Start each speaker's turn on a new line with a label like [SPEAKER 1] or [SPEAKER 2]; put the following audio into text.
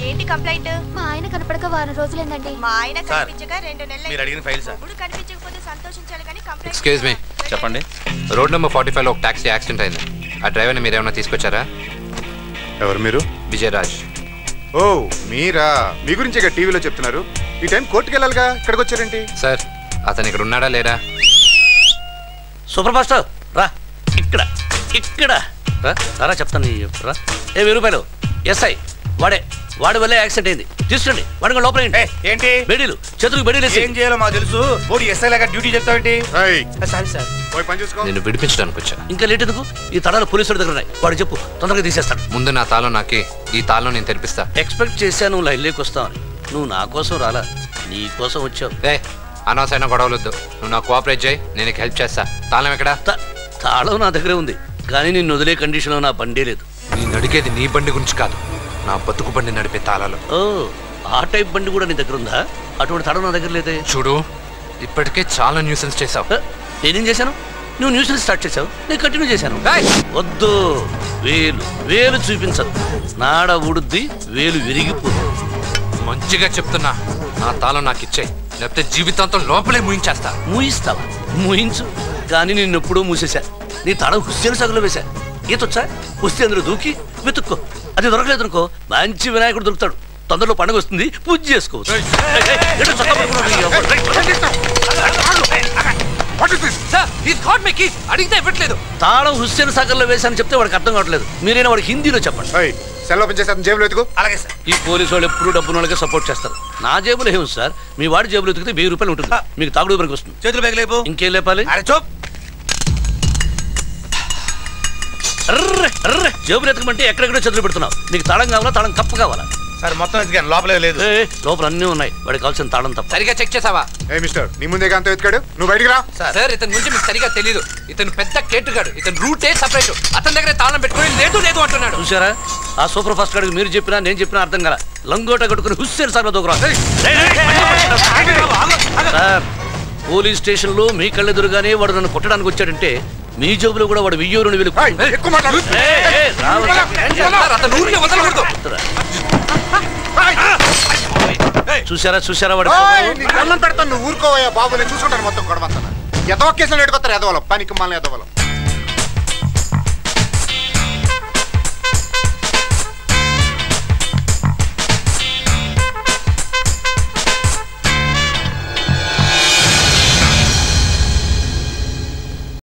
[SPEAKER 1] ఏంటి కంప్లైంట్?
[SPEAKER 2] మా ఆయన కనపడక వారం రోజులైందండి.
[SPEAKER 1] మా ఆయన కనిపించక 2 నెలలు.
[SPEAKER 3] మీరు అడిగిన ఫైల్ సార్.
[SPEAKER 1] ఇప్పుడు కనిపించకపోతే సంతోషించాలి కానీ కంప్లైంట్.
[SPEAKER 4] ఎక్స్క్యూజ్ మీ,
[SPEAKER 3] చెప్పండి.
[SPEAKER 4] రోడ్ నెంబర్ 45 లో ఒక టాక్సీ యాక్సిడెంట్ అయింది. ఆ డ్రైవర్ని మీరు ఏమైనా తీసుకొచ్చారా?
[SPEAKER 5] ఎవరు మీరు?
[SPEAKER 4] విజయరాజ్.
[SPEAKER 5] ఓ మీరా? మీ గురించి ఇక టీవీలో చెప్తున్నారు. ఈ టైం కోర్టుకి వెళ్ళాలిగా, ఇక్కడికి వచ్చారేంటి?
[SPEAKER 4] సార్ అతను ఇక్కడ ఉన్నాడా లేడా?
[SPEAKER 3] సూపర్ ఫాస్ట్ రా. ఇక్కడ ఇక్కడ రా చెప్తాను. రా. 1000 రూపాయలు. ఎస్ఐ వాడి వల్లే యాక్సిడెంట్ అయింది. తీసుకోండి. వాడికి లోపల ఏంటి బెడీలు, చేతులకు బెడీలు ఏం చేయాలో మాకు తెలుసు. బోడి ఎస్ఐ లాగా డ్యూటీ చెప్తావేంటి?
[SPEAKER 5] సారీ సార్, పోయి పని చూసుకో.
[SPEAKER 4] నేను విడిపించడానికి వచ్చా.
[SPEAKER 3] ఇంకా లేట్ ఎందుకు? ఈ తాళాలు పోలీసుల దగ్గర ఉన్నాయి. వాడు చెప్పు, తొందరగా తీసేస్తాడు.
[SPEAKER 4] ముందు నా తాళం నాకి, ఈ తాళం నేను తెరిపిస్తా.
[SPEAKER 3] ఎక్స్పెక్ట్ చేశా నువ్వు లైన్లోకి వస్తావని. నువ్వు నా కోసం రాలా, నీ కోసం వచ్చావు.
[SPEAKER 4] అనవసరమైన గొడవలొద్దు. నువ్వు నాకు కోఆపరేట్ చేయి, నేను నీకు హెల్ప్ చేస్తా. తాళం ఎక్కడా?
[SPEAKER 3] తాళం నా దగ్గరే ఉంది, కానీ నిన్ను వదిలే కండిషన్లో నా బండే లేదు.
[SPEAKER 4] నేను అడిగేది నీ బండి గురించి కాదు, నా బతుకు బండి నడిపే తాళాలు.
[SPEAKER 3] ఓ ఆ టైప్ బండి కూడా నీ దగ్గర ఉందా? అటువంటి తాళం నా దగ్గర లేదే.
[SPEAKER 4] చూడు, ఇప్పటికే చాలా న్యూసెన్స్ చేసావు.
[SPEAKER 3] నేనేం చేశాను? నువ్వు న్యూసెన్స్ స్టార్ట్ చేసావు, నేను కంటిన్యూ చేశాను. వద్దు, వేలు చూపించదు. నాడ ఊడుద్ది, వేలు విరిగిపోదు.
[SPEAKER 4] మంచిగా చెప్తున్నా, నా తాళం నాకు ఇచ్చేయి, లేకపోతే జీవితాంతం లోపలే ముయించేస్తా.
[SPEAKER 3] మూయిస్తావా? మూయించు, కానీ నిన్ను ఎప్పుడూ మూసేశా. నీ తాళం హుస్సేన్ సాగర్లో వేశా. ఈతొచ్చా? వస్తే అందులో దూకి వెతుక్కో. అది దొరకలేదు అనుకో, మంచి వినాయకుడు దొరుకుతాడు. తొందరలో పండుగ వస్తుంది, పూజ చేసుకోవచ్చు.
[SPEAKER 4] అడిగితే ఇవ్వట్లేదు.
[SPEAKER 3] తాళం హుస్సేన్ సాగర్ లో వేశాను చెప్తే వాడికి అర్థం కావట్లేదు. మీరైనా వాడికి హిందీలో చెప్పండి.
[SPEAKER 5] అలాగే సార్.
[SPEAKER 3] ఈ పోలీసు వాళ్ళు ఎప్పుడు డబ్బున వాళ్ళకే సపోర్ట్ చేస్తారు. నా జేబులో ఏమి సార్, మీ వాడి జేబులో ఎతికితే 1000 రూపాయలు ఉంటుంది. మీకు తాగుడు పనికి వస్తుంది. చేతులు బ్యాగ్ లేపు. ఇంకేం లేపాలి? జేబులు ఎతకమంటే ఎక్కడెక్కడో చేతులు పెడుతున్నావు. నీకు తాళం కావాలా, తాళం కప్ప కావాలా?
[SPEAKER 6] సార్ మొత్తం ఎతికాను, లోపలే లేదు.
[SPEAKER 3] లోపల అన్నీ ఉన్నాయి, వాడికి కావాల్సిన తాళం తప్ప.
[SPEAKER 4] సరిగా చెక్ చేసావా?
[SPEAKER 5] మిస్టర్, నీ ముందే అంత వెతికాడు, నువ్వు బయటికి రా.
[SPEAKER 4] సార్ ఇతని గురించి మీకు సరిగా తెలియదు. ఇతను పెద్ద కేటుగాడు, ఇతను రూటే సపరేట్. అతని దగ్గర తాళం పెట్టుకుని లేదు లేదు అంటున్నాడు.
[SPEAKER 3] చూసారా, ఆ సూపర్ ఫాస్ట్ గాడికి మీరు చెప్పినా నేను చెప్పినా అర్థం కదా. లంగోట కట్టుకుని హుస్సేన్ సార్ దూకురా. సార్, పోలీస్ స్టేషన్ లో మీ కళ్ళెదురుగానే వాడు నన్ను కొట్టడానికి వచ్చాడంటే మీ జోబులో కూడా వాడు 1000 2,000. చూసారా వాడు
[SPEAKER 5] అన్నం పెడతాను, నువ్వు ఊరుకోవయ్యా బాబు. నేను చూసుకుంటాను మొత్తం గొడవ. ఎదవ కేసులు ఎడుకొస్తారు, ఎదవలం పనికి మళ్ళీ ఎదవలం.